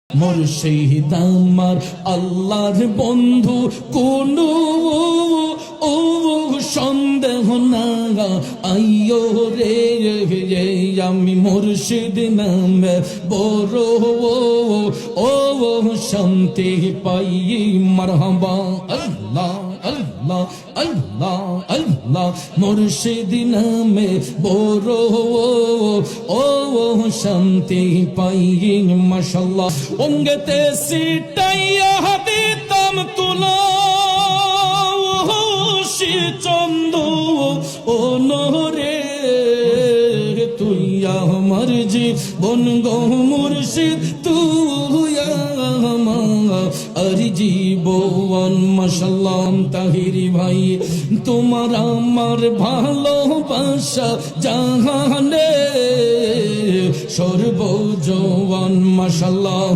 মুর্শিদ আমার আল্লাহর বন্ধু কোনো ও সন্দেহ না আইয়ো রে আমি মুর্শিদ নামে বড় ও শান্তি পাই মারহাবা আল্লাহ আল্লাহ আল্লাহ আল্লাহ মুর্শিদ নামে বড় ও শান্তি পাই মাশাআল্লাহ অঙ্গতে সিটাইয়া দিতাম তুলা চন্দ ও নহরে তুই আমার জীবন গো মুর্শিদ তুই আমার জীবন মাশাআল্লাহ তাহিরি ভাই তোমার আমার ভালোবাসা জাহানে সর্বজীবন মাশাআল্লাহ।